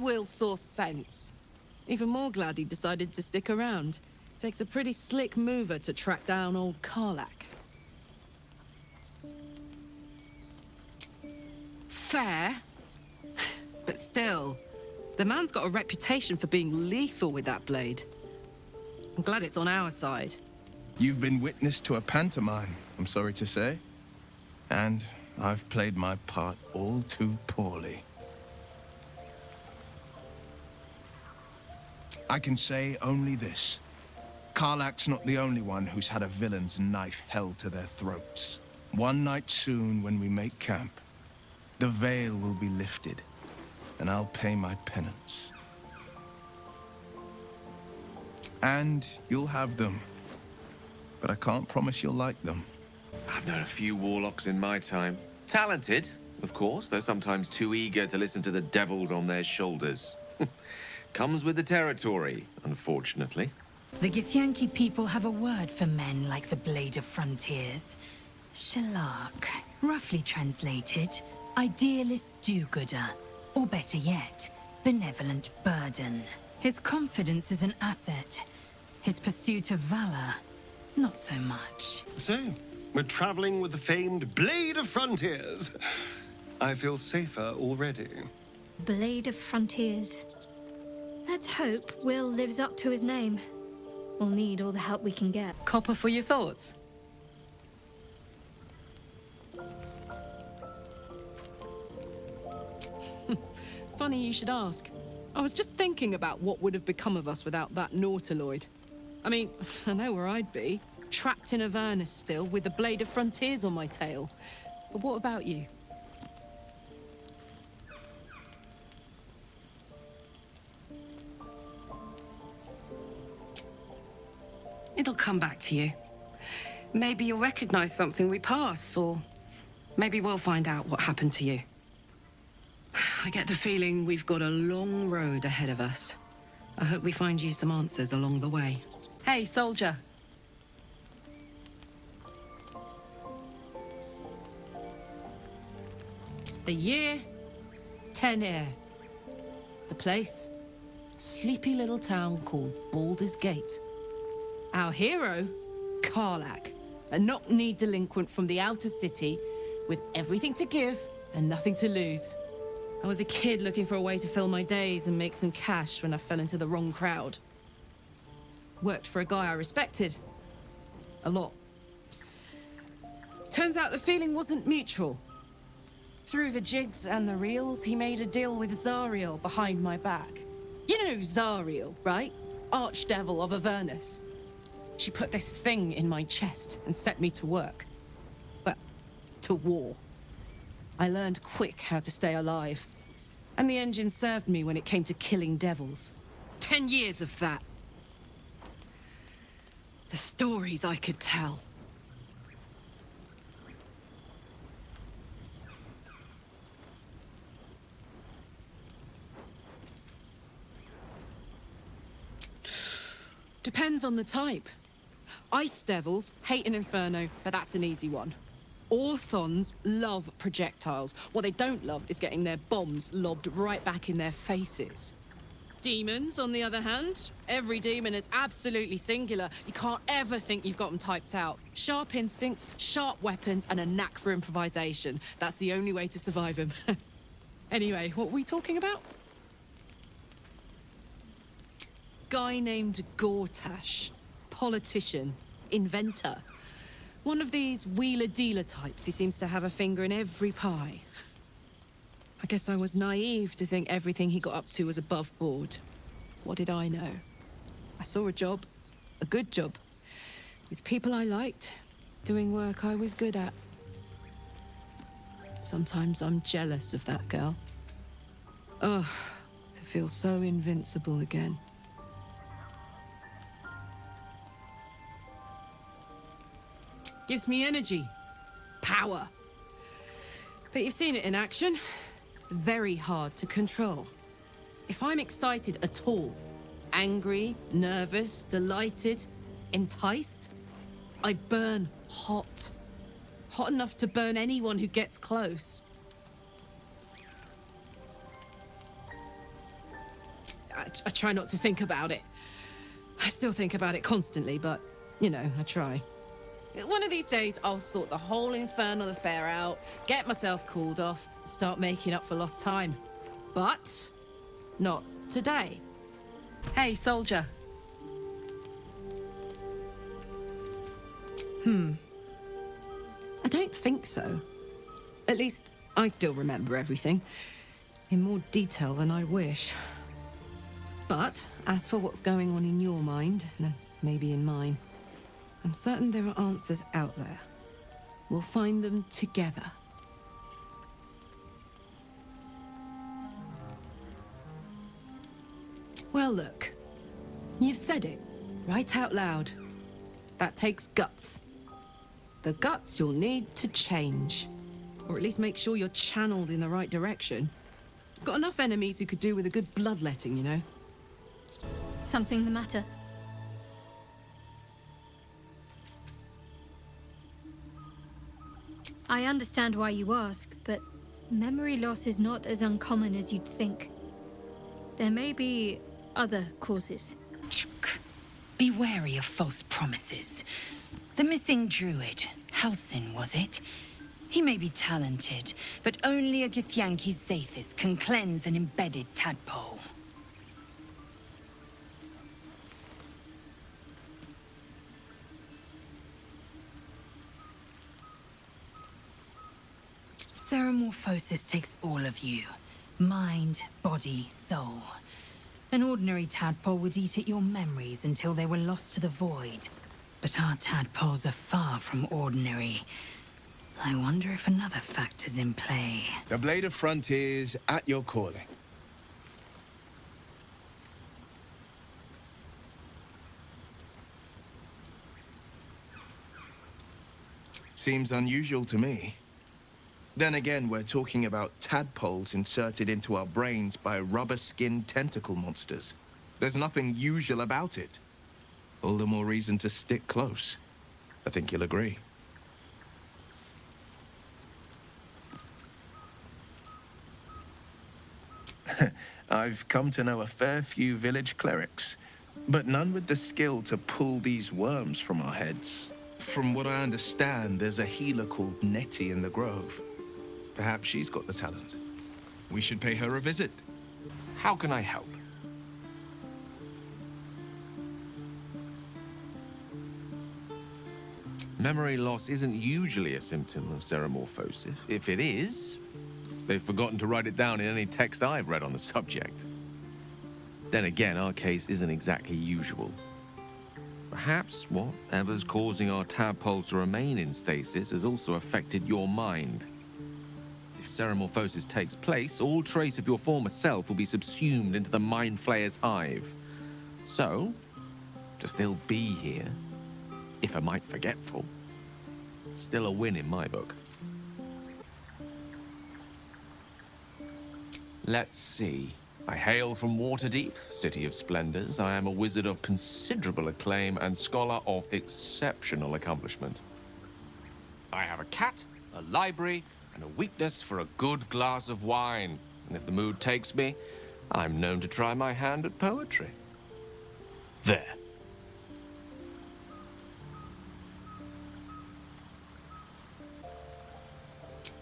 Will saw sense. Even more glad he decided to stick around. Takes a pretty slick mover to track down old Karlak. Fair. But still, the man's got a reputation for being lethal with that blade. I'm glad it's on our side. You've been witness to a pantomime, I'm sorry to say. And I've played my part all too poorly. I can say only this. Karlak's not the only one who's had a villain's knife held to their throats. One night soon, when we make camp, the veil will be lifted, and I'll pay my penance. And you'll have them, but I can't promise you'll like them. I've known a few warlocks in my time. Talented, of course, though sometimes too eager to listen to the devils on their shoulders. Comes with the territory, unfortunately. The Githyanki people have a word for men like the Blade of Frontiers. Shalak. Roughly translated, idealist do-gooder. Or better yet, benevolent burden. His confidence is an asset. His pursuit of valor, not so much. So, we're traveling with the famed Blade of Frontiers. I feel safer already. Blade of Frontiers. Let's hope Will lives up to his name. We'll need all the help we can get. Copper for your thoughts? Funny you should ask. I was just thinking about what would have become of us without that Nautiloid. I mean, I know where I'd be. Trapped in Avernus still, with the Blade of Frontiers on my tail. But what about you? It'll come back to you. Maybe you'll recognize something we passed, or maybe we'll find out what happened to you. I get the feeling we've got a long road ahead of us. I hope we find you some answers along the way. Hey, soldier. The year, Tenir. The place, sleepy little town called Baldur's Gate. Our hero, Karlak, a knock-kneed delinquent from the outer city with everything to give and nothing to lose. I was a kid looking for a way to fill my days and make some cash when I fell into the wrong crowd. Worked for a guy I respected. A lot. Turns out the feeling wasn't mutual. Through the jigs and the reels, he made a deal with Zariel behind my back. You know Zariel, right? Archdevil of Avernus. She put this thing in my chest and set me to work. Well, to war. I learned quick how to stay alive. And the engine served me when it came to killing devils. 10 years of that. The stories I could tell. Depends on the type. Ice devils hate an inferno, but that's an easy one. Orthons love projectiles. What they don't love is getting their bombs lobbed right back in their faces. Demons, on the other hand, every demon is absolutely singular. You can't ever think you've got them typed out. Sharp instincts, sharp weapons, and a knack for improvisation. That's the only way to survive them. Anyway, what were we talking about? Guy named Gortash. Politician. Inventor. One of these wheeler-dealer types who seems to have a finger in every pie. I guess I was naive to think everything he got up to was above board. What did I know? I saw a job. A good job. With people I liked. Doing work I was good at. Sometimes I'm jealous of that girl. Ugh, to feel so invincible again. Gives me energy. Power. But you've seen it in action. Very hard to control. If I'm excited at all, angry, nervous, delighted, enticed, I burn hot. Hot enough to burn anyone who gets close. I try not to think about it. I still think about it constantly, but, you know, I try. One of these days, I'll sort the whole infernal affair out, get myself cooled off, start making up for lost time. But not today. Hey, soldier. I don't think so. At least, I still remember everything. In more detail than I wish. But, as for what's going on in your mind, maybe in mine, I'm certain there are answers out there. We'll find them together. Well, look. You've said it, right out loud. That takes guts. The guts you'll need to change. Or at least make sure you're channeled in the right direction. I've got enough enemies who could do with a good bloodletting, you know? Something the matter? I understand why you ask, but memory loss is not as uncommon as you'd think. There may be other causes. Chuk. Be wary of false promises. The missing druid, Halsin, was it? He may be talented, but only a Githyanki Zathis can cleanse an embedded tadpole. Ceramorphosis takes all of you. Mind, body, soul. An ordinary tadpole would eat at your memories until they were lost to the void. But our tadpoles are far from ordinary. I wonder if another factor's in play. The Blade of Frontiers at your calling. Seems unusual to me. Then again, we're talking about tadpoles inserted into our brains by rubber-skinned tentacle monsters. There's nothing usual about it. All the more reason to stick close. I think you'll agree. I've come to know a fair few village clerics, but none with the skill to pull these worms from our heads. From what I understand, there's a healer called Nettie in the Grove. Perhaps she's got the talent. We should pay her a visit. How can I help? Memory loss isn't usually a symptom of ceramorphosis. If it is, they've forgotten to write it down in any text I've read on the subject. Then again, our case isn't exactly usual. Perhaps whatever's causing our tadpoles to remain in stasis has also affected your mind. If ceramorphosis takes place, all trace of your former self will be subsumed into the Mind Flayer's hive. So, to still be here, if a mite forgetful, still a win in my book. Let's see. I hail from Waterdeep, City of Splendors. I am a wizard of considerable acclaim and scholar of exceptional accomplishment. I have a cat, a library, and a weakness for a good glass of wine. And if the mood takes me, I'm known to try my hand at poetry. There.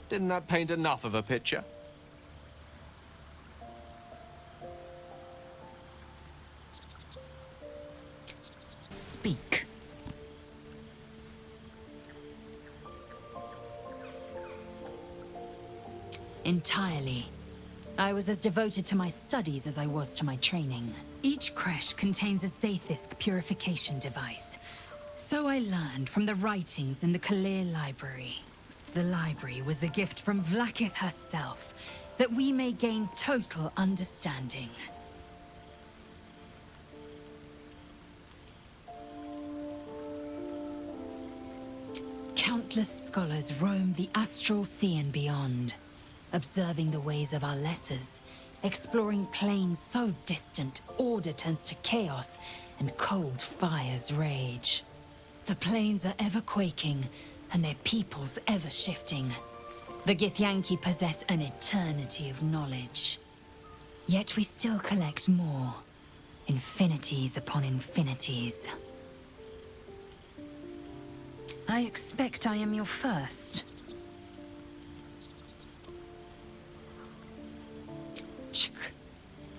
Didn't that paint enough of a picture? Speak. Entirely. I was as devoted to my studies as I was to my training. Each creche contains a Zathis purification device. So I learned from the writings in the Kalir Library. The library was a gift from Vlaakith herself, that we may gain total understanding. Countless scholars roam the astral sea and beyond, observing the ways of our lessers, exploring planes so distant, order turns to chaos, and cold fires rage. The planes are ever quaking, and their peoples ever shifting. The Githyanki possess an eternity of knowledge. Yet we still collect more, Infinities upon infinities. I expect I am your first.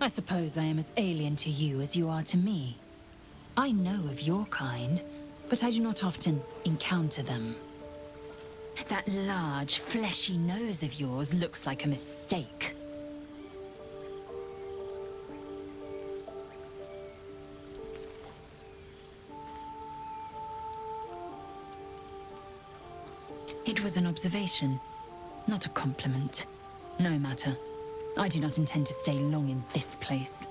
I suppose I am as alien to you as you are to me. I know of your kind, but I do not often encounter them. That large, fleshy nose of yours looks like a mistake. It was an observation, not a compliment. No matter. I do not intend to stay long in this place.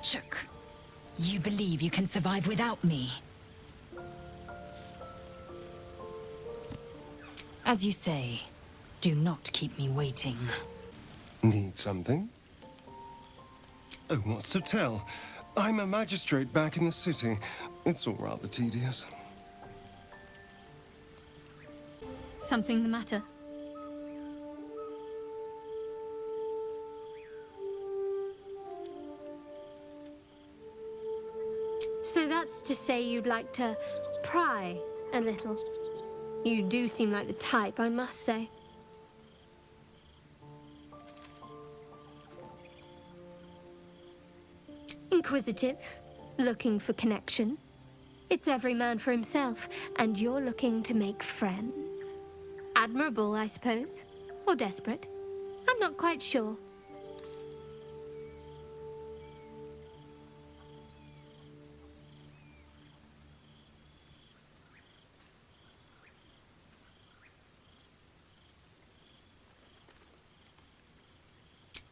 Chuck, you believe you can survive without me? As you say, do not keep me waiting. Need something? Oh, what's to tell? I'm a magistrate back in the city. It's all rather tedious. Something the matter? So that's to say you'd like to pry a little. You do seem like the type, I must say. Inquisitive, looking for connection. It's every man for himself, and you're looking to make friends. Admirable, I suppose. Or desperate. I'm not quite sure.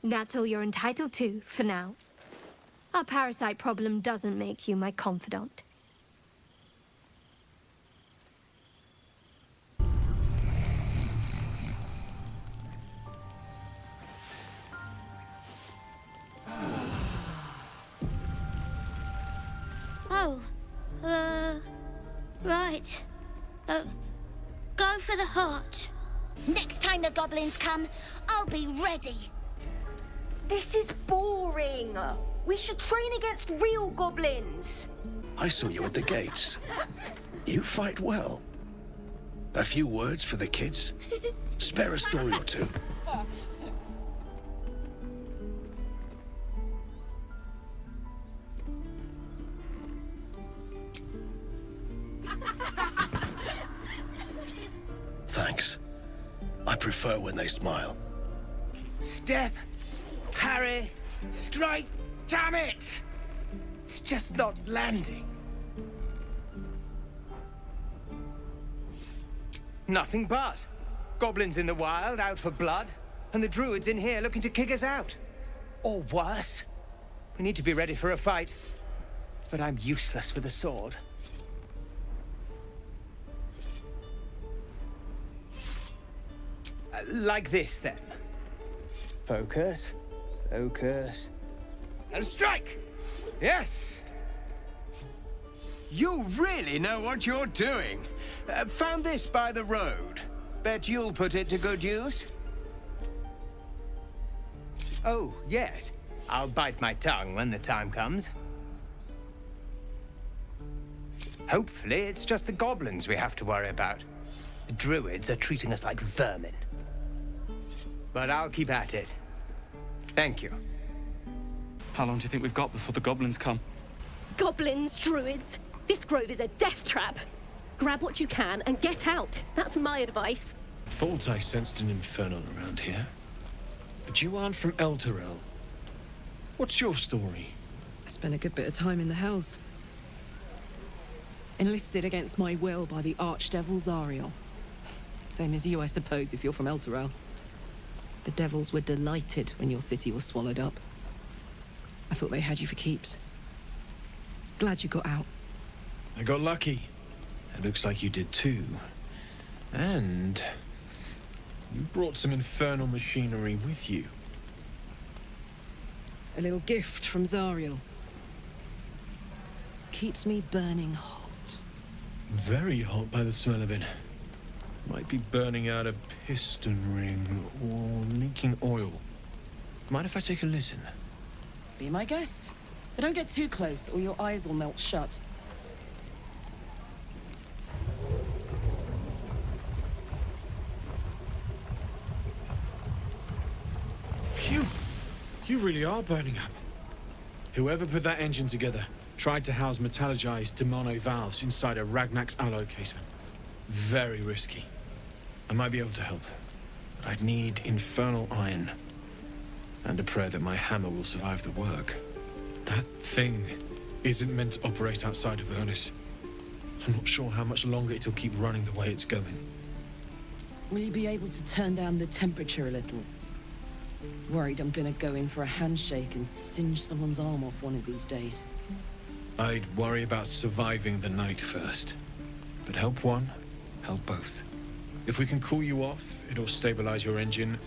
That's all you're entitled to, for now. Our parasite problem doesn't make you my confidant. Oh, right. Go for the heart. Next time the goblins come, I'll be ready. This is boring. We should train against real goblins. I saw you at the gates. You fight well. A few words for the kids? Spare a story or two. Thanks. I prefer when they smile. Step, parry, strike, damn it! It's just not landing. Nothing but. Goblins in the wild, out for blood, and the druids in here looking to kick us out. Or worse. We need to be ready for a fight. But I'm useless with a sword. Like this, then. Focus, focus, and strike! Yes! You really know what you're doing. Found this by the road. Bet you'll put it to good use. Oh, yes. I'll bite my tongue when the time comes. Hopefully, it's just the goblins we have to worry about. The druids are treating us like vermin. But I'll keep at it. Thank you. How long do you think we've got before the goblins come? Goblins, druids. This grove is a death trap. Grab what you can and get out. That's my advice. Thought I sensed an infernal around here. But you aren't from Elturel. What's your story? I spent a good bit of time in the Hells. Enlisted against my will by the Archdevil Zariel. Same as you, I suppose, if you're from Elturel. The devils were delighted when your city was swallowed up. I thought they had you for keeps. Glad you got out. I got lucky. It looks like you did too. And you brought some infernal machinery with you. A little gift from Zariel. Keeps me burning hot. Very hot by the smell of it. Might be burning out a piston ring or leaking oil. Mind if I take a listen? Be my guest. But don't get too close or your eyes will melt shut. Phew! You really are burning up. Whoever put that engine together tried to house metallurgized Demono valves inside a Ragnak's alloy casement. Very risky. I might be able to help, but I'd need infernal iron. And a prayer that my hammer will survive the work. That thing isn't meant to operate outside of Vernus. I'm not sure how much longer it'll keep running the way it's going. Will you be able to turn down the temperature a little? Worried I'm gonna go in for a handshake and singe someone's arm off one of these days. I'd worry about surviving the night first. But help one, help both. If we can cool you off, it'll stabilize your engine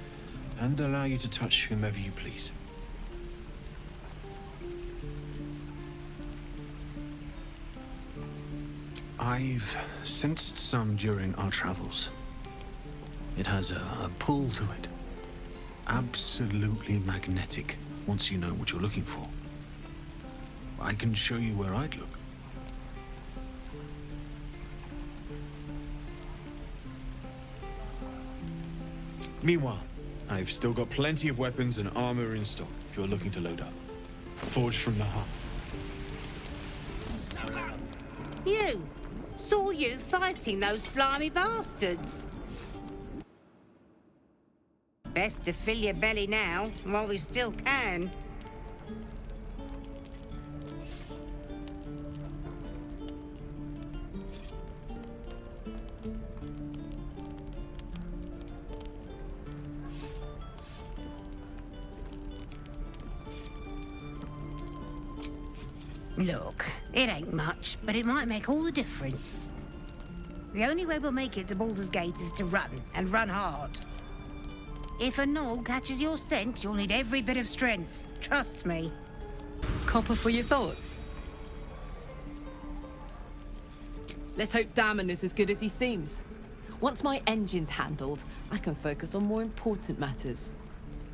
and allow you to touch whomever you please. I've sensed some during our travels. It has a pull to it. Absolutely magnetic, once you know what you're looking for. I can show you where I'd look. Meanwhile, I've still got plenty of weapons and armor in stock if you're looking to load up. Forged from the heart. You! Saw you fighting those slimy bastards. Best to fill your belly now, while we still can. Look, it ain't much, but it might make all the difference. The only way we'll make it to Baldur's Gate is to run, and run hard. If a gnoll catches your scent, you'll need every bit of strength. Trust me. Copper for your thoughts. Let's hope Damon is as good as he seems. Once my engine's handled, I can focus on more important matters.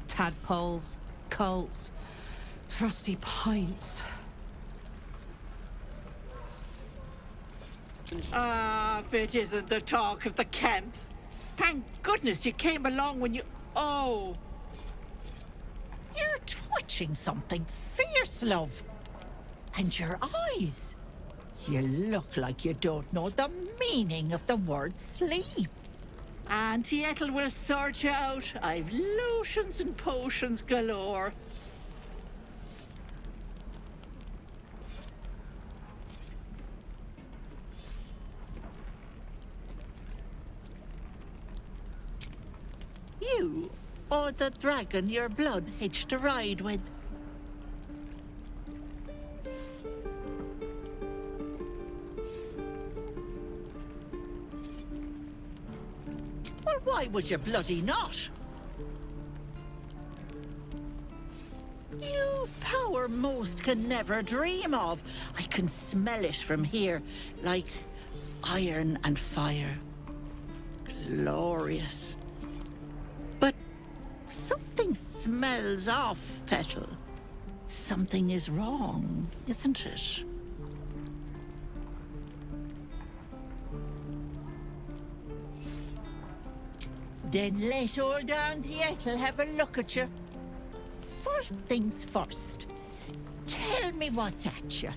Tadpoles, cults, frosty pints. Ah, if it isn't the talk of the camp. Thank goodness you came along when you... Oh! You're twitching something fierce, love. And your eyes. You look like you don't know the meaning of the word sleep. Auntie Ethel will sort you out. I've lotions and potions galore. You, or the dragon your blood hitched a ride with. Well, why would you bloody not? You've power most can never dream of. I can smell it from here, like iron and fire. Glorious. But something smells off, Petal. Something is wrong, isn't it? Then let old Auntie Ethel have a look at you. First things first. Tell me what's at you.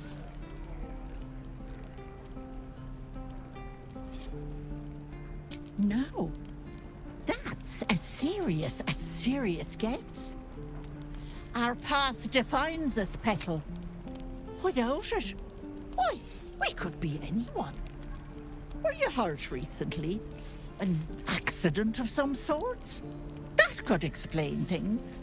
No. That's as serious gets. Our path defines us, Petal. Without it, why, we could be anyone. Were you hurt recently? An accident of some sorts? That could explain things.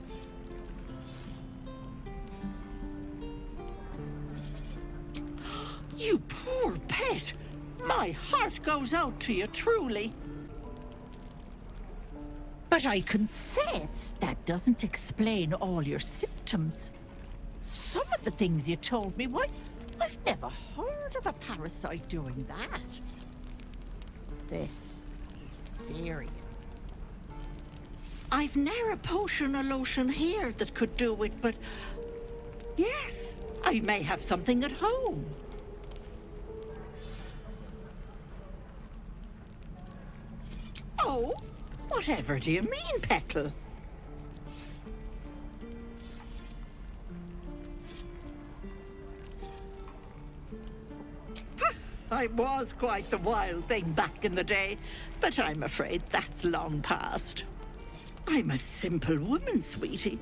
You poor pet! My heart goes out to you, truly. But I confess that doesn't explain all your symptoms. Some of the things you told me, why, I've never heard of a parasite doing that. This is serious. I've ne'er a potion or lotion here that could do it, but yes, I may have something at home. Oh, whatever do you mean, Petal? I was quite the wild thing back in the day, but I'm afraid that's long past. I'm a simple woman, sweetie.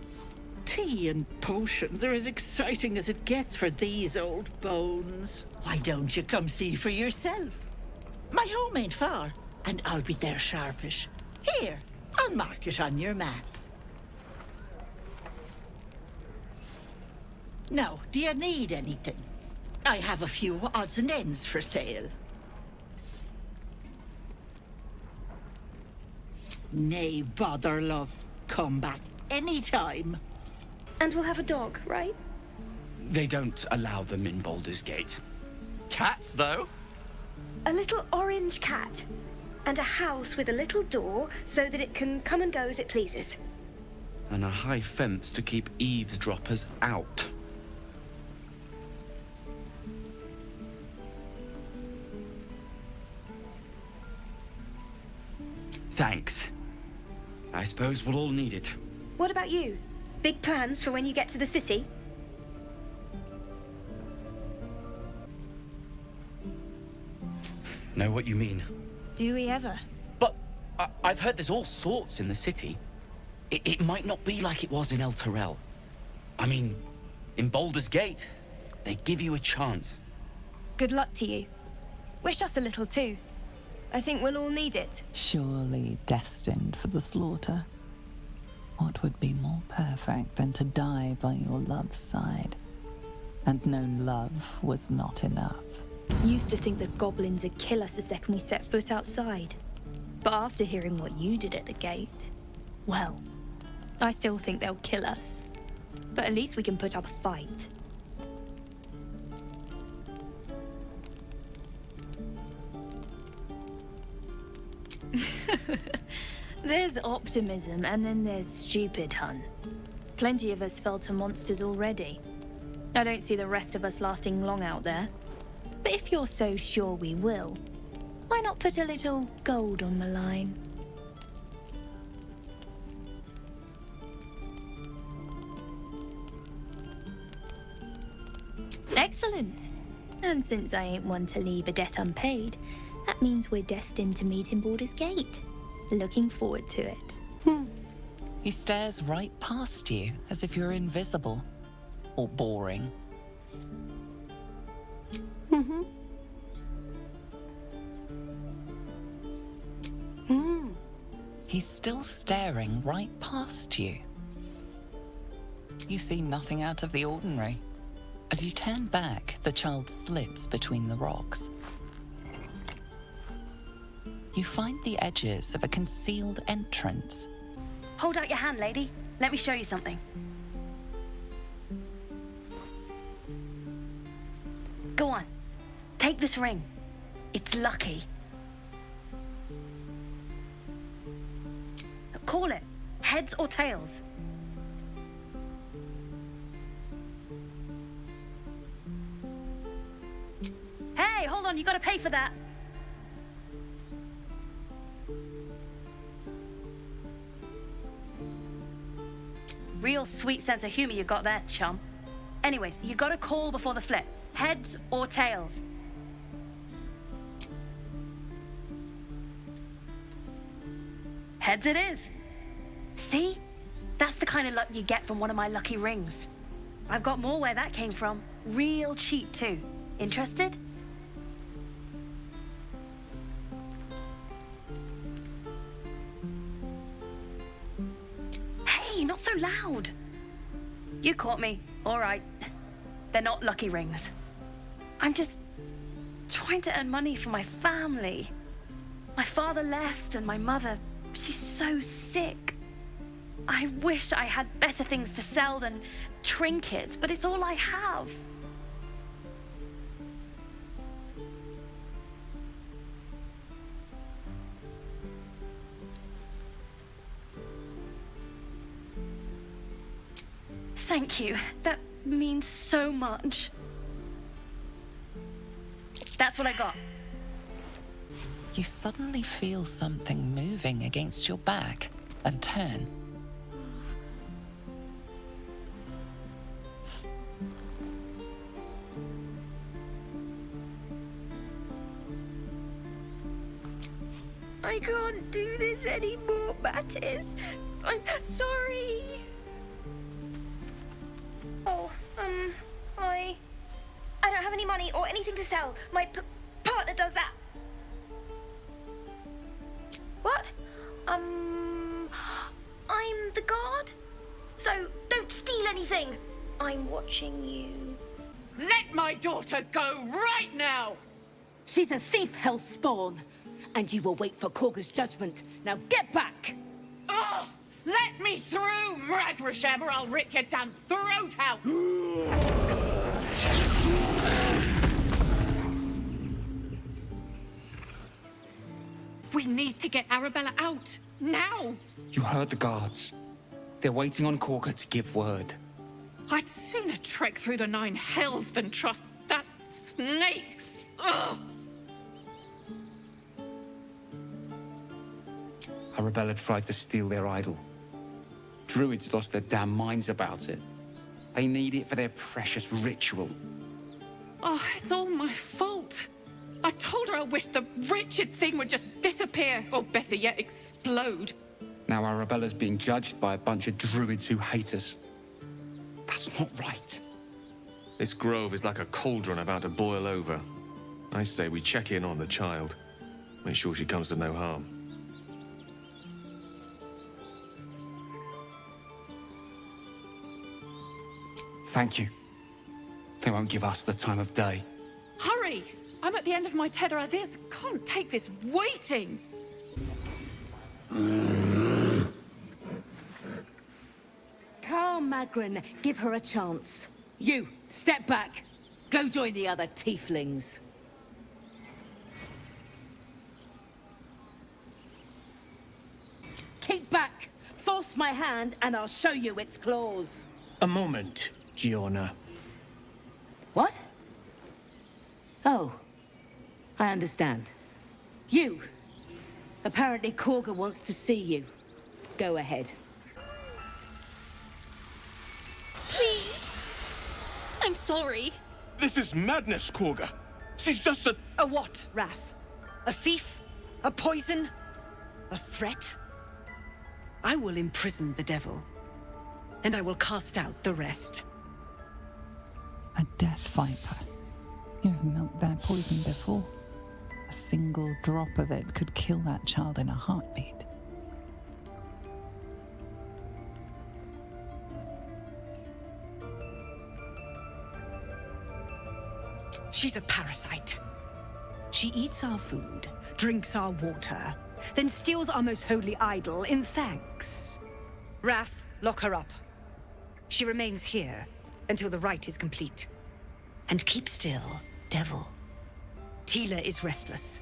Tea and potions are as exciting as it gets for these old bones. Why don't you come see for yourself? My home ain't far, and I'll be there sharpish. Here, I'll mark it on your map. Now, do you need anything? I have a few odds and ends for sale. Nay, bother, love. Come back anytime. And we'll have a dog, right? They don't allow them in Baldur's Gate. Cats, though? A little orange cat. And a house with a little door so that it can come and go as it pleases. And a high fence to keep eavesdroppers out. Thanks. I suppose we'll all need it. What about you? Big plans for when you get to the city? Know what you mean. Do we ever? But I've heard there's all sorts in the city. It might not be like it was in El Terrell. I mean, in Baldur's Gate, they give you a chance. Good luck to you. Wish us a little too. I think we'll all need it. Surely destined for the slaughter. What would be more perfect than to die by your love's side? And known love was not enough. Used to think the goblins would kill us the second we set foot outside. But after hearing what you did at the gate, well, I still think they'll kill us. But at least we can put up a fight. There's optimism, and then there's stupid, hun. Plenty of us fell to monsters already. I don't see the rest of us lasting long out there. But if you're so sure we will, why not put a little gold on the line? Excellent. And since I ain't one to leave a debt unpaid, that means we're destined to meet in Baldur's Gate. Looking forward to it. He stares right past you, as if you're invisible. Or boring. He's still staring right past you. You see nothing out of the ordinary. As you turn back, the child slips between the rocks. You find the edges of a concealed entrance. Hold out your hand, lady. Let me show you something. Go on. Take this ring. It's lucky. Call it. Heads or tails? Hey, hold on. You gotta pay for that. Real sweet sense of humor you got there, chum. Anyways, you gotta call before the flip. Heads or tails? Heads it is. See? That's the kind of luck you get from one of my lucky rings. I've got more where that came from. Real cheap, too. Interested? Hey, not so loud. You caught me. All right. They're not lucky rings. I'm just trying to earn money for my family. My father left and my mother, she's so sick. I wish I had better things to sell than trinkets, but it's all I have. Thank you. That means so much. That's what I got. You suddenly feel something moving against your back and turn. I can't do this anymore, Mattis. I'm sorry. Oh, I don't have any money or anything to sell. My partner does that. What? I'm the guard. So don't steal anything. I'm watching you. Let my daughter go right now! She's a thief, hellspawn. And you will wait for Korga's judgment. Now get back! Oh! Let me through, Mragrasham, or I'll rip your damn throat out! We need to get Arabella out. Now! You heard the guards. They're waiting on Korga to give word. I'd sooner trek through the 9 hells than trust that snake! Ugh! Arabella tried to steal their idol. Druids lost their damn minds about it. They need it for their precious ritual. Oh, it's all my fault. I told her I wished the wretched thing would just disappear, or better yet, explode. Now Arabella's being judged by a bunch of druids who hate us. That's not right. This grove is like a cauldron about to boil over. I say we check in on the child. Make sure she comes to no harm. Thank you. They won't give us the time of day. Hurry! I'm at the end of my tether as is. Can't take this waiting. Carl Magrin, give her a chance. You, step back. Go join the other tieflings. Keep back. Force my hand and I'll show you its claws. A moment, Giona. What? Oh, I understand. You. Apparently Korga wants to see you. Go ahead. Please. I'm sorry. This is madness, Korga. She's just a... A what, Wrath? A thief? A poison? A threat? I will imprison the devil, and I will cast out the rest. A death viper. You've milked their poison before. A single drop of it could kill that child in a heartbeat. She's a parasite. She eats our food, drinks our water, then steals our most holy idol in thanks. Wrath, lock her up. She remains here until the rite is complete. And keep still, devil. Tila is restless.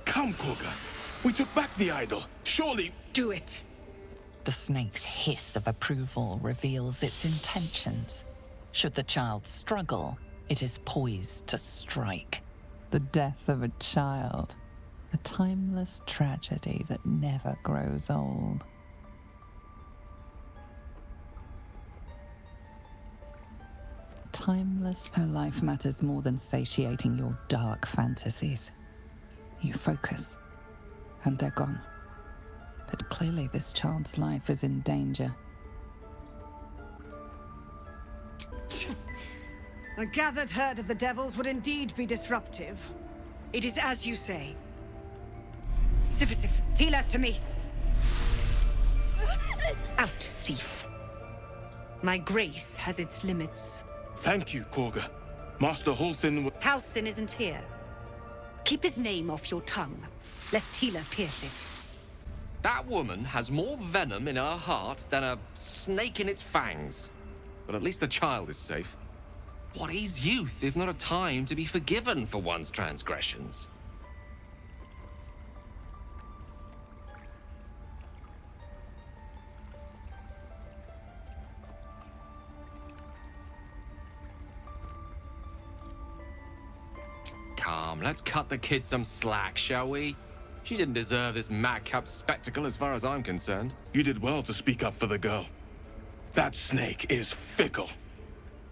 Come, Korga. We took back the idol. Surely... Do it. The snake's hiss of approval reveals its intentions. Should the child struggle, it is poised to strike. The death of a child. A timeless tragedy that never grows old. Timeless. Her life matters more than satiating your dark fantasies. You focus, and they're gone. But clearly this child's life is in danger. A gathered herd of the devils would indeed be disruptive. It is as you say. Sifisif, Tila, to me. Out, thief. My grace has its limits. Thank you, Korga. Master Halsin... Halsin isn't here. Keep his name off your tongue, lest Tila pierce it. That woman has more venom in her heart than a snake in its fangs. But at least the child is safe. What is youth if not a time to be forgiven for one's transgressions? calm. Let's cut the kid some slack, shall we? She didn't deserve this madcap spectacle as far as I'm concerned. You did well to speak up for the girl. That snake is fickle.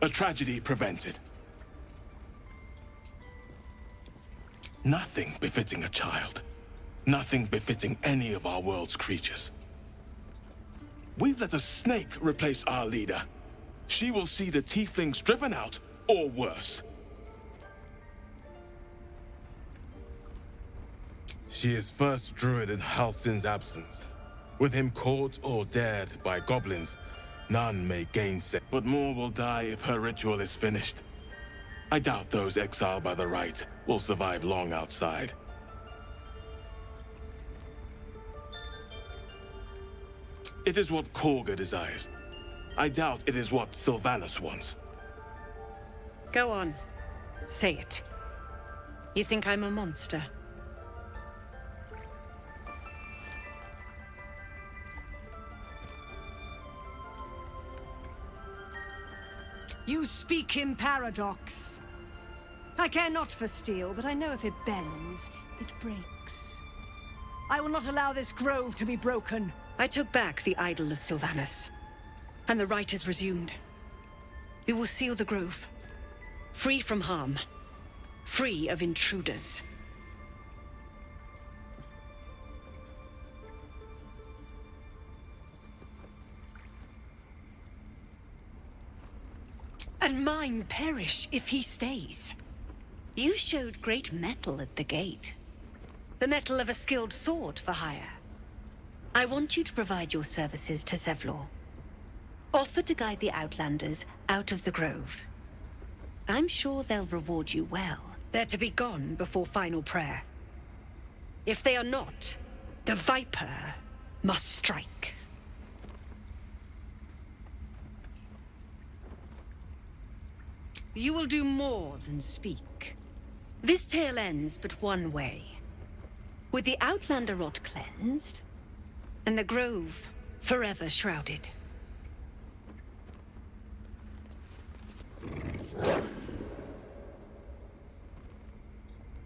A tragedy prevented. Nothing befitting a child. Nothing befitting any of our world's creatures. We've let a snake replace our leader. She will see the tieflings driven out, or worse. She is first druid in Halsin's absence. With him caught or dared by goblins, none may gainsay. But more will die if her ritual is finished. I doubt those exiled by the right will survive long outside. It is what Korga desires. I doubt it is what Sylvanus wants. Go on. Say it. You think I'm a monster? You speak in paradox. I care not for steel, but I know if it bends, it breaks. I will not allow this grove to be broken. I took back the idol of Sylvanus, and the rite is resumed. We will seal the grove, free from harm, free of intruders. And mine perish if he stays. You showed great mettle at the gate. The mettle of a skilled sword for hire. I want you to provide your services to Zevlor. Offer to guide the Outlanders out of the grove. I'm sure they'll reward you well. They're to be gone before final prayer. If they are not, the Viper must strike. You will do more than speak. This tale ends but one way. With the Outlander rot cleansed, and the grove forever shrouded.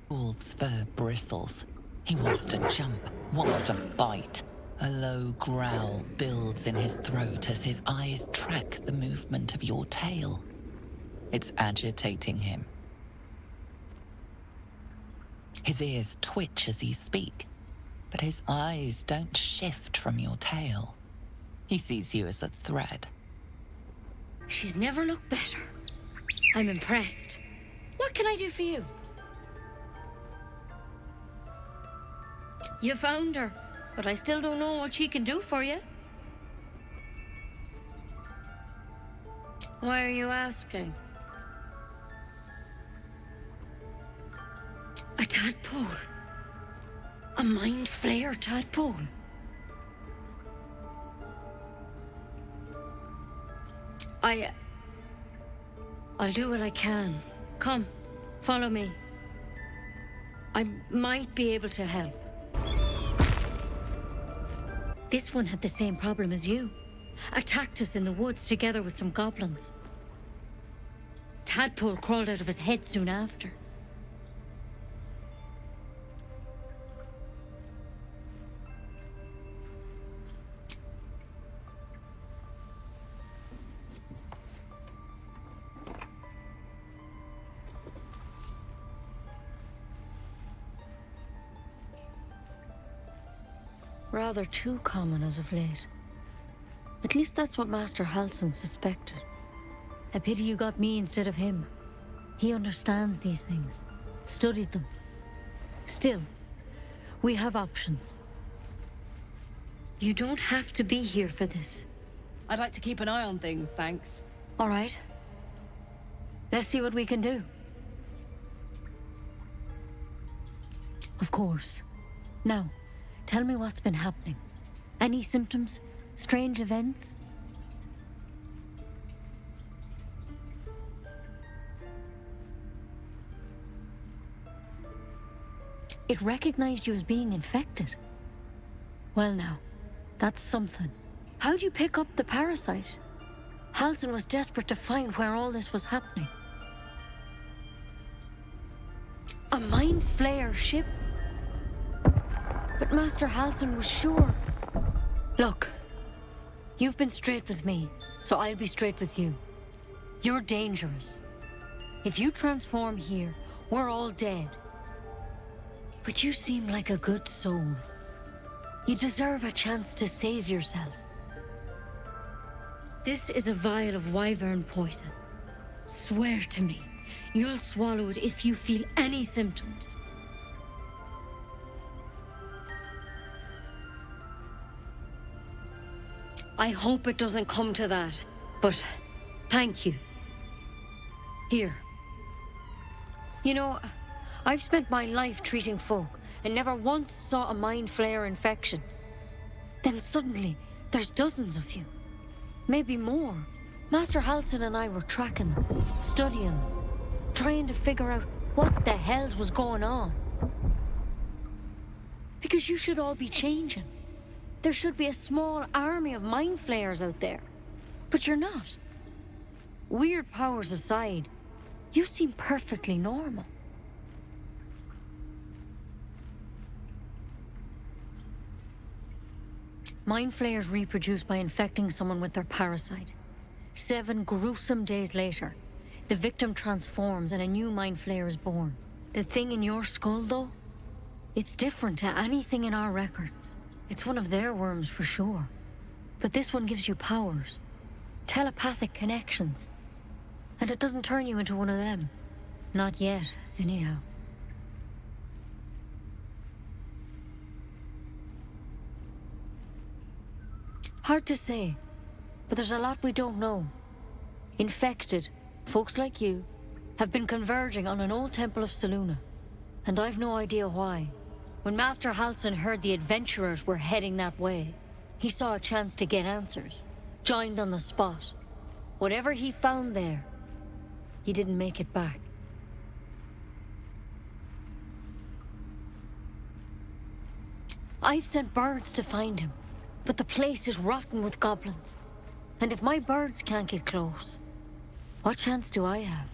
Wolf's fur bristles. He wants to jump, wants to bite. A low growl builds in his throat as his eyes track the movement of your tail. It's agitating him. His ears twitch as you speak, but his eyes don't shift from your tail. He sees you as a threat. She's never looked better. I'm impressed. What can I do for you? You found her, but I still don't know what she can do for you. Why are you asking? A tadpole. A mind flayer tadpole. I'll do what I can. Come, follow me. I might be able to help. This one had the same problem as you. Attacked us in the woods together with some goblins. Tadpole crawled out of his head soon after. Rather too common as of late. At least that's what Master Halsin suspected. A pity you got me instead of him. He understands these things, studied them. Still, we have options. You don't have to be here for this. I'd like to keep an eye on things, thanks. All right. Let's see what we can do. Of course. Now, tell me what's been happening. Any symptoms? Strange events? It recognized you as being infected. Well now, that's something. How'd you pick up the parasite? Halsin was desperate to find where all this was happening. A Mind Flayer ship? But Master Halsin was sure. Look, you've been straight with me, so I'll be straight with you. You're dangerous. If you transform here, we're all dead. But you seem like a good soul. You deserve a chance to save yourself. This is a vial of wyvern poison. Swear to me, you'll swallow it if you feel any symptoms. I hope it doesn't come to that, but thank you. Here. You know, I've spent my life treating folk and never once saw a Mind Flayer infection. Then suddenly, there's dozens of you. Maybe more. Master Halsin and I were tracking them, studying them, trying to figure out what the hells was going on. Because you should all be changing. There should be a small army of Mind Flayers out there. But you're not. Weird powers aside, you seem perfectly normal. Mind Flayers reproduce by infecting someone with their parasite. 7 gruesome days later, the victim transforms and a new Mind Flayer is born. The thing in your skull, though, it's different to anything in our records. It's one of their worms for sure. But this one gives you powers. Telepathic connections. And it doesn't turn you into one of them. Not yet, anyhow. Hard to say, but there's a lot we don't know. Infected, folks like you, have been converging on an old temple of Selûne, and I've no idea why. When Master Halsin heard the adventurers were heading that way, he saw a chance to get answers, joined on the spot. Whatever he found there, he didn't make it back. I've sent birds to find him, but the place is rotten with goblins. And if my birds can't get close, what chance do I have?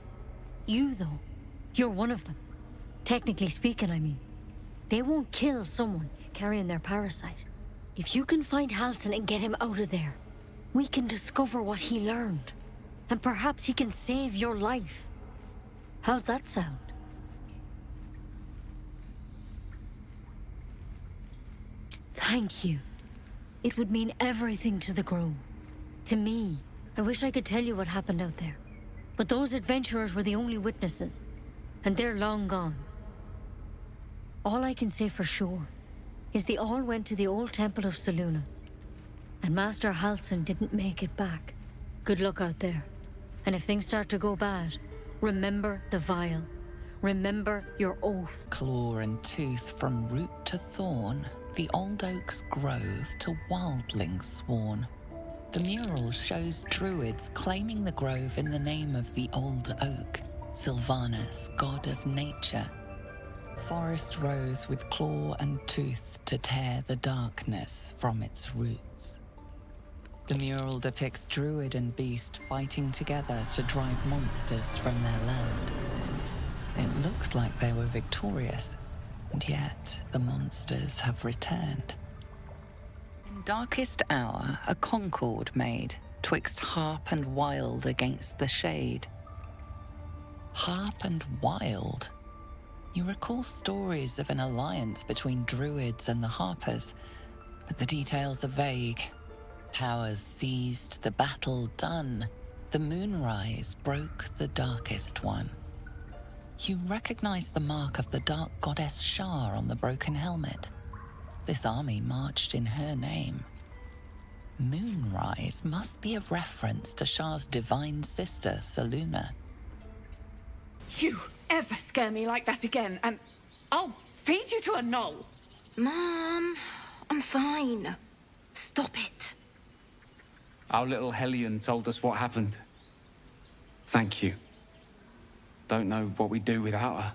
You, though, you're one of them. Technically speaking, I mean. They won't kill someone carrying their parasite. If you can find Halsin and get him out of there, we can discover what he learned. And perhaps he can save your life. How's that sound? Thank you. It would mean everything to the Grove. To me. I wish I could tell you what happened out there. But those adventurers were the only witnesses. And they're long gone. All I can say for sure is they all went to the old temple of Selûne. And Master Halsin didn't make it back. Good luck out there. And if things start to go bad, remember the vial. Remember your oath. Claw and tooth from root to thorn, the old oak's grove to wildlings sworn. The mural shows druids claiming the grove in the name of the old oak, Sylvanus, god of nature. Forest rose with claw and tooth to tear the darkness from its roots. The mural depicts druid and beast fighting together to drive monsters from their land. It looks like they were victorious, and yet the monsters have returned. In darkest hour, a concord made, twixt harp and wild against the shade. Harp and wild? You recall stories of an alliance between druids and the harpers, but the details are vague. Powers seized, the battle done. The moonrise broke the darkest one. You recognize the mark of the dark goddess Shar on the broken helmet. This army marched in her name. Moonrise must be a reference to Shar's divine sister, Selûne. You ever scare me like that again, and I'll feed you to a gnoll. Mom, I'm fine. Stop it. Our little Hellion told us what happened. Thank you. Don't know what we'd do without her.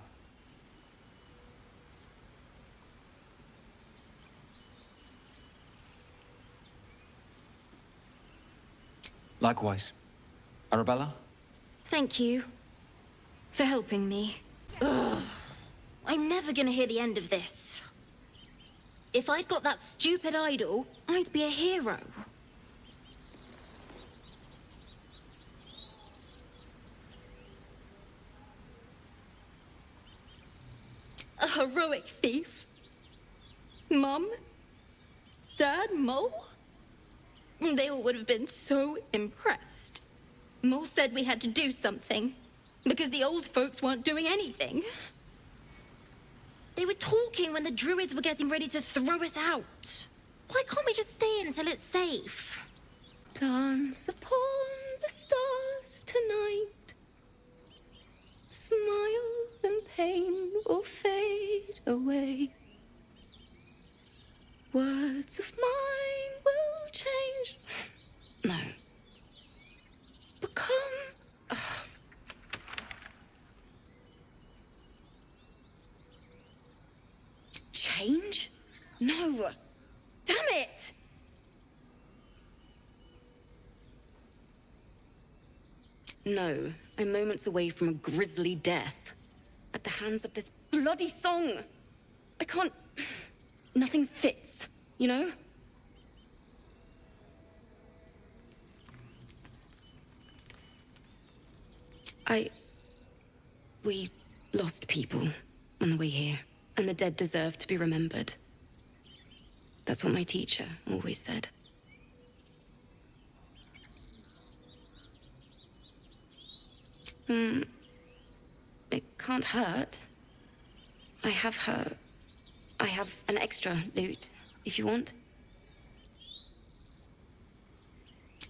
Likewise. Arabella? Thank you for helping me. Ugh. I'm never gonna hear the end of this. If I'd got that stupid idol, I'd be a hero. A heroic thief? Mum? Dad? Mole? They all would have been so impressed. Mole said we had to do something, because the old folks weren't doing anything. They were talking when the druids were getting ready to throw us out. Why can't we just stay until it's safe? Dance upon the stars tonight. Smile and pain will fade away. Words of mine will change. No. Become... Change? No. Damn it! No, I'm moments away from a grisly death. At the hands of this bloody song. I can't... Nothing fits, you know? We lost people on the way here, and the dead deserve to be remembered. That's what my teacher always said. It can't hurt. I have an extra loot, if you want.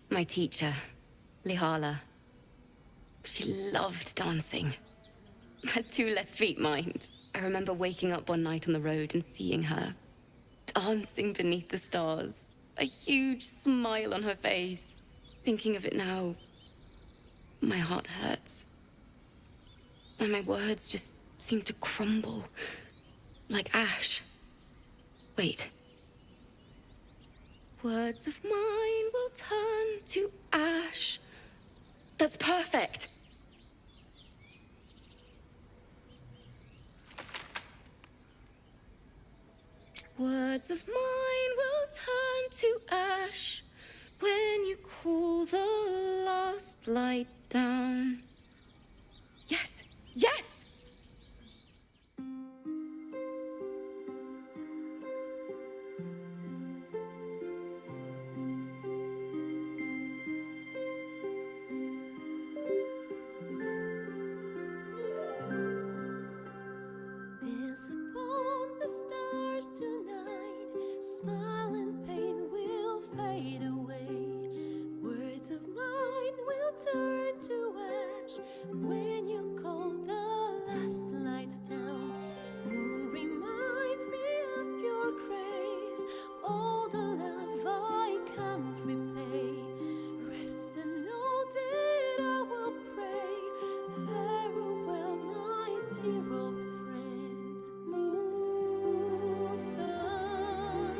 My teacher, Lihala. She loved dancing. Had 2 left feet, mind. I remember waking up one night on the road and seeing her dancing beneath the stars. A huge smile on her face. Thinking of it now, my heart hurts. And my words just seem to crumble. Like ash. Wait. Words of mine will turn to ash. That's perfect! Words of mine will turn to ash when you cool the last light down. Yes! Yes! Dance upon the stars tonight. Smile and pain will fade away. Words of mine will turn to ash when you call the last light down. Moon reminds me of your grace. All the love I can't repay. Rest and know that I will pray. Farewell, my dear old friend. Moon, sun,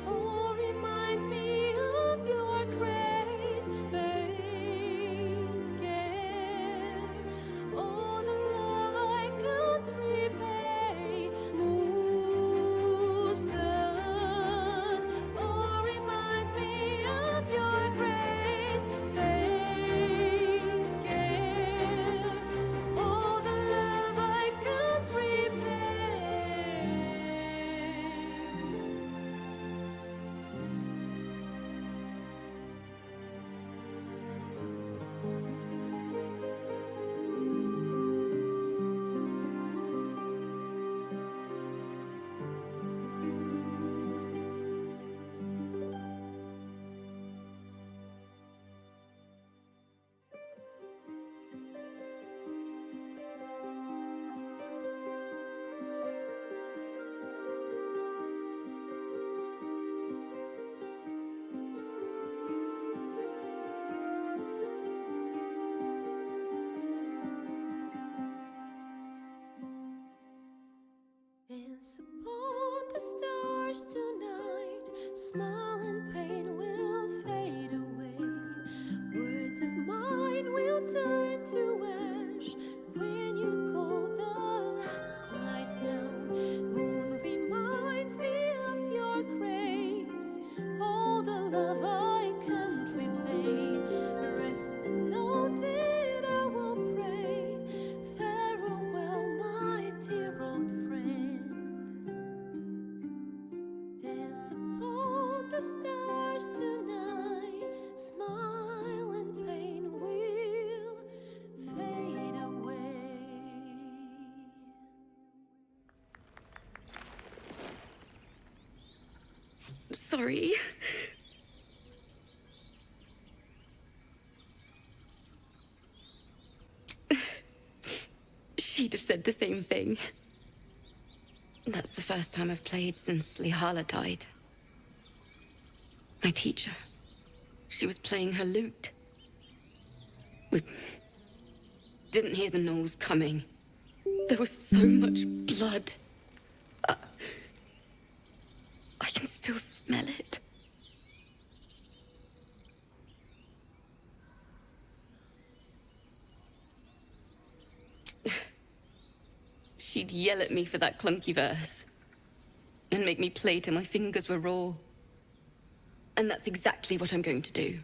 oh, remind me of your grace. Faith, care, all the love I can't repay. Moon, sun, oh, remind me of your grace. Faith, care, all the love I can't repay. Dance upon the stars tonight. Smile and pain will fade away. Words of mine will turn to ash when you call the last lights down. sorry. She'd have said the same thing. That's the first time I've played since Lihala died. My teacher. She was playing her lute. We didn't hear the gnolls coming. There was so much blood. I can still smell it. She'd yell at me for that clunky verse and make me play till my fingers were raw. And that's exactly what I'm going to do.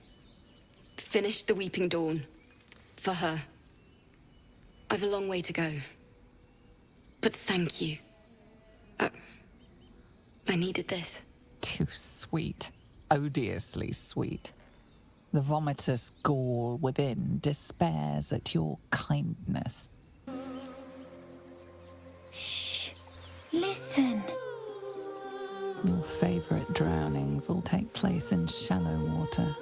Finish the Weeping Dawn. For her. I've a long way to go. But thank you. I needed this. Too sweet. Odiously sweet. The vomitous gall within despairs at your kindness. Shh. Listen. Your favorite drownings all take place in shallow water.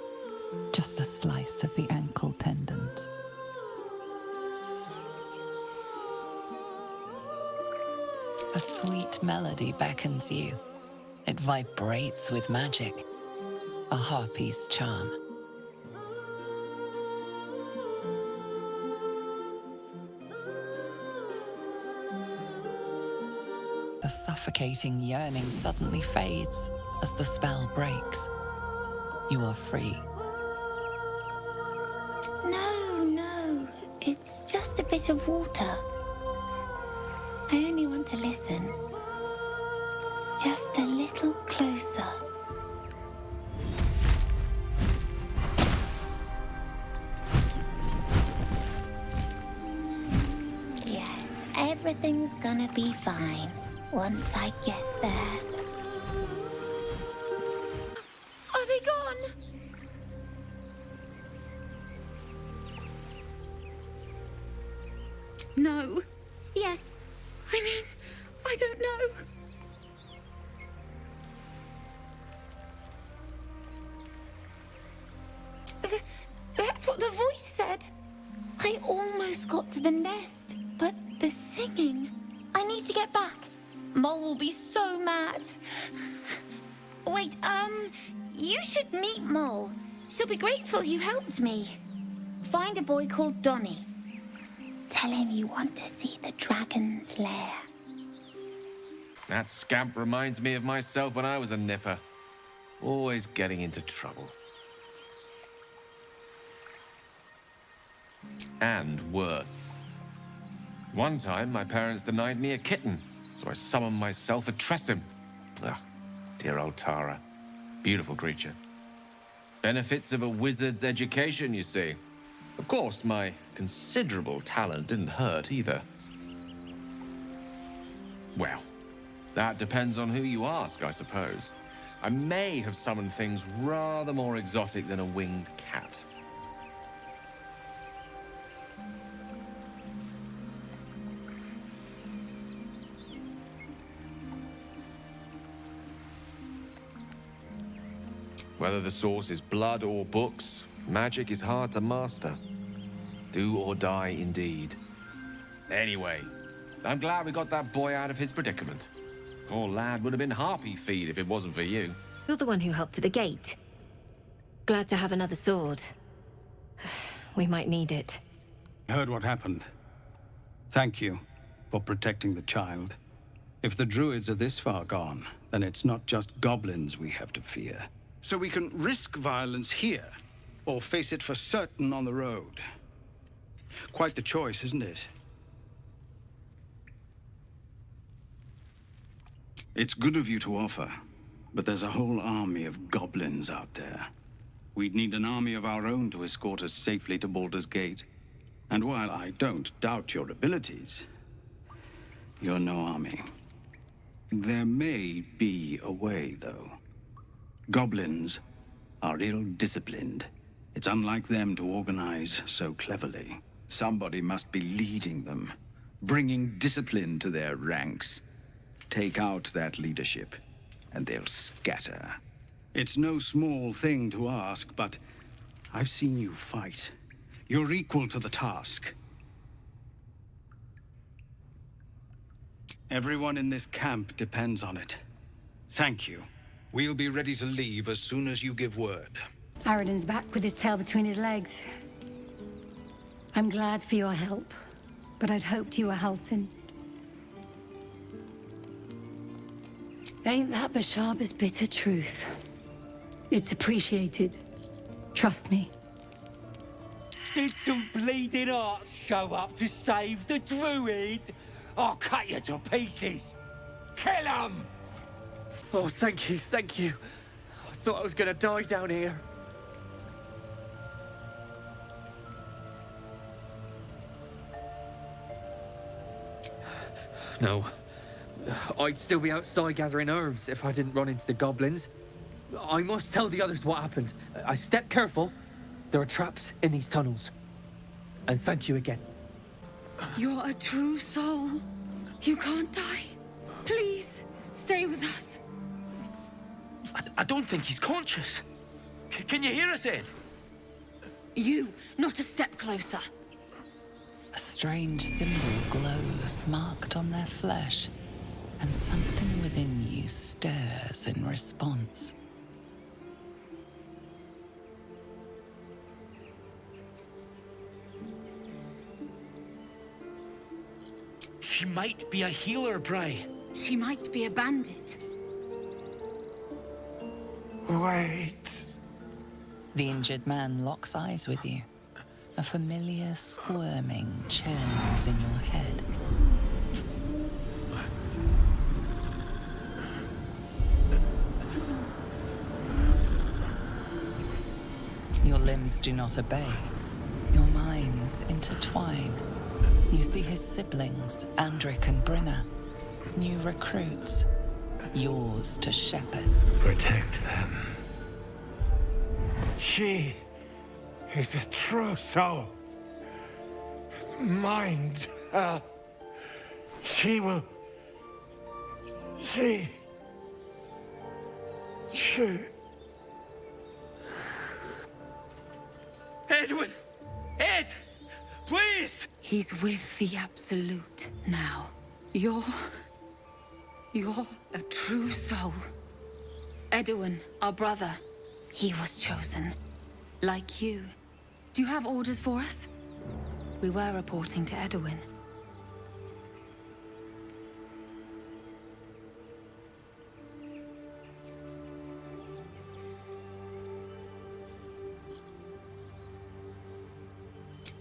Just a slice of the ankle tendons. A sweet melody beckons you. It vibrates with magic. A harpy's charm. The suffocating yearning suddenly fades as the spell breaks. You are free. No. It's just a bit of water. I only want to listen. Just a little closer. Yes, everything's gonna be fine once I get there. Are they gone? No. Yes. I mean, I don't know. That's what the voice said. I almost got to the nest, but the singing. I need to get back. Mole will be so mad. Wait, you should meet Mole. She'll be grateful you helped me. Find a boy called Donny. Tell him you want to see the dragon's lair. That scamp reminds me of myself when I was a nipper. Always getting into trouble. And worse. One time, my parents denied me a kitten, so I summoned myself a Tressim. Ah, dear old Tara. Beautiful creature. Benefits of a wizard's education, you see. Of course, my considerable talent didn't hurt either. Well, that depends on who you ask, I suppose. I may have summoned things rather more exotic than a winged cat. Whether the source is blood or books, magic is hard to master. Do or die indeed. Anyway, I'm glad we got that boy out of his predicament. Poor lad would have been harpy feed if it wasn't for you. You're the one who helped at the gate. Glad to have another sword. We might need it. I heard what happened. Thank you for protecting the child. If the druids are this far gone, then it's not just goblins we have to fear. So we can risk violence here, or face it for certain on the road. Quite the choice, isn't it? It's good of you to offer, but there's a whole army of goblins out there. We'd need an army of our own to escort us safely to Baldur's Gate. And while I don't doubt your abilities, you're no army. There may be a way, though. Goblins are ill-disciplined. It's unlike them to organize so cleverly. Somebody must be leading them, bringing discipline to their ranks. Take out that leadership, and they'll scatter. It's no small thing to ask, but I've seen you fight. You're equal to the task. Everyone in this camp depends on it. Thank you. We'll be ready to leave as soon as you give word. Aradin's back with his tail between his legs. I'm glad for your help, but I'd hoped you were Halsin. Ain't that Bashaba's bitter truth? It's appreciated. Trust me. Did some bleeding arts show up to save the druid? I'll cut you to pieces. Kill him! Oh, thank you, thank you. I thought I was gonna die down here. No. I'd still be outside gathering herbs if I didn't run into the goblins. I must tell the others what happened. I stepped careful. There are traps in these tunnels. And thank you again. You're a true soul. You can't die. Please, stay with us. I don't think he's conscious. Can you hear us, Ed? You, not a step closer. A strange symbol glows marked on their flesh, and something within you stirs in response. She might be a healer, Bray. She might be a bandit. Wait. The injured man locks eyes with you. A familiar squirming churns in your head. Your limbs do not obey. Your minds intertwine. You see his siblings, Andric and Brinna. New recruits. Yours to shepherd. Protect them. She is a true soul. Mind her. She will... She... Edwin! Ed! Please! He's with the Absolute now. You're a true soul. Edwin, our brother, he was chosen. Like you. Do you have orders for us? We were reporting to Edwin.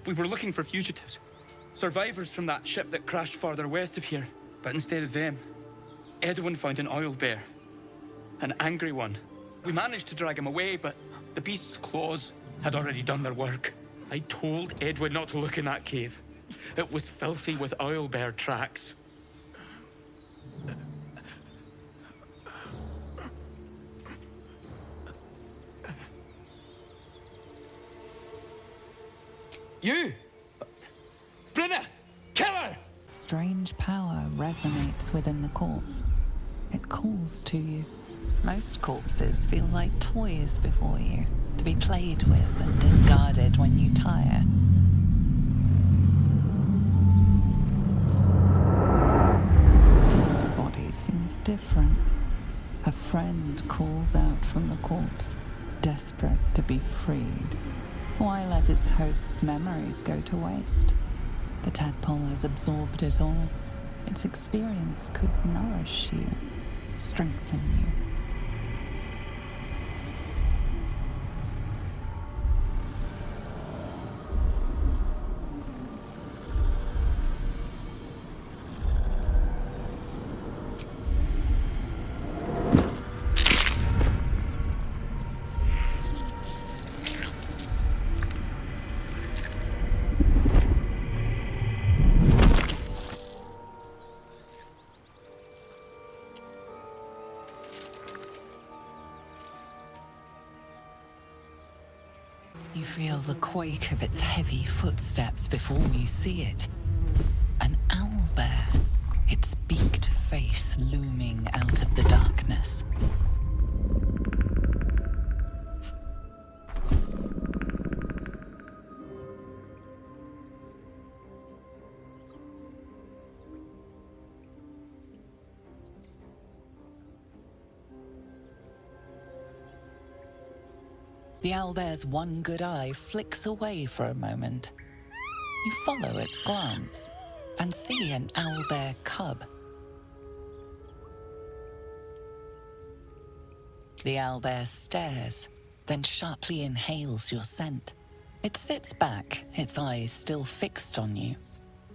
We were looking for fugitives. Survivors from that ship that crashed farther west of here. But instead of them, Edwin found an oil bear. An angry one. We managed to drag him away, but the beast's claws had already done their work. I told Edwin not to look in that cave. It was filthy with oil bear tracks. You! Brinna! Kill her! Strange power resonates within the corpse. It calls to you. Most corpses feel like toys before you, to be played with and discarded when you tire. This body seems different. A friend calls out from the corpse, desperate to be freed. Why let its host's memories go to waste? The tadpole has absorbed it all. Its experience could nourish you, strengthen you. You feel the quake of its heavy footsteps before you see it. An owlbear, its beaked face looming out of the darkness. The owlbear's one good eye flicks away for a moment. You follow its glance and see an owlbear cub. The owlbear stares, then sharply inhales your scent. It sits back, its eyes still fixed on you.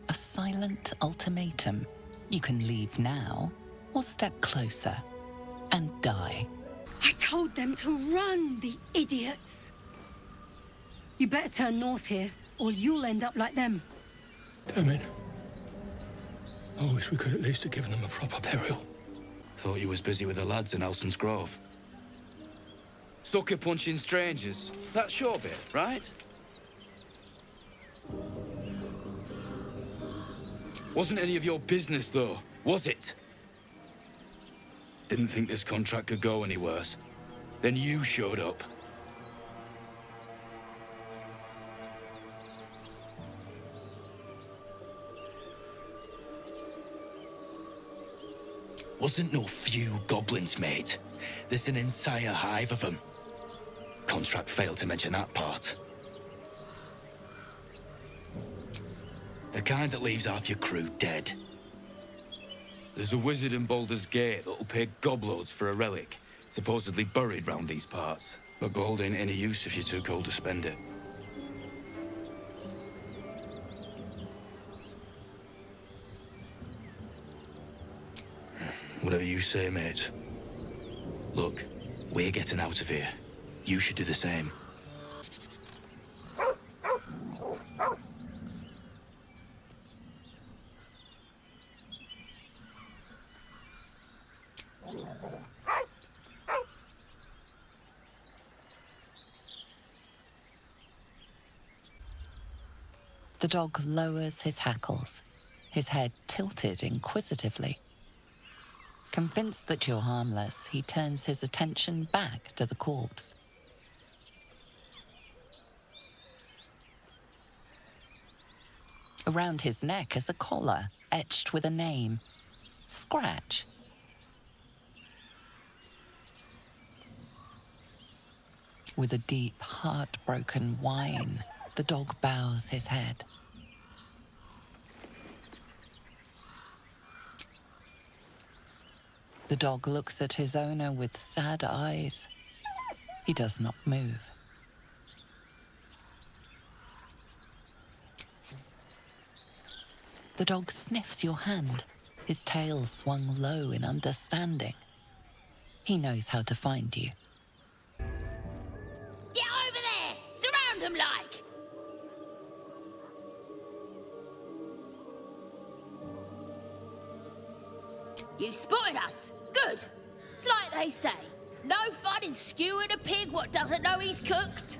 A silent ultimatum. You can leave now, or step closer and die. I told them to run, the idiots. You better turn north here, or you'll end up like them. Damn it. I wish we could at least have given them a proper burial. Thought you was busy with the lads in Elson's Grove. Sucker punching strangers. That's your bit, right? Wasn't any of your business, though, was it? Didn't think this contract could go any worse. Then you showed up. Wasn't no few goblins, mate. There's an entire hive of them. Contract failed to mention that part. The kind that leaves half your crew dead. There's a wizard in Baldur's Gate that'll pay gobloads for a relic, supposedly buried round these parts. But gold ain't any use if you're too cold to spend it. Whatever you say, mate. Look, we're getting out of here. You should do the same. The dog lowers his hackles, his head tilted inquisitively. Convinced that you're harmless, he turns his attention back to the corpse. Around his neck is a collar etched with a name, Scratch. With a deep, heartbroken whine, the dog bows his head. The dog looks at his owner with sad eyes. He does not move. The dog sniffs your hand, his tail swung low in understanding. He knows how to find you. Get over there! Surround them like! You spotted us. Good. It's like they say. No fun in skewing a pig what doesn't know he's cooked.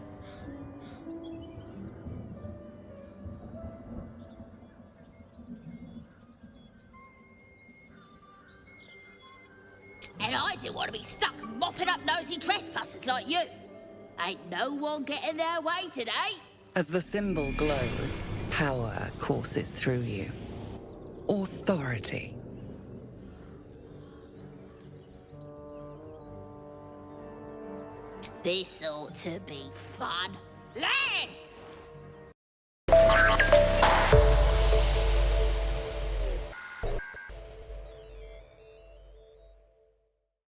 And I didn't want to be stuck mopping up nosy trespassers like you. Ain't no one getting their way today. As the symbol glows, power courses through you. Authority. This ought to be fun. Lads!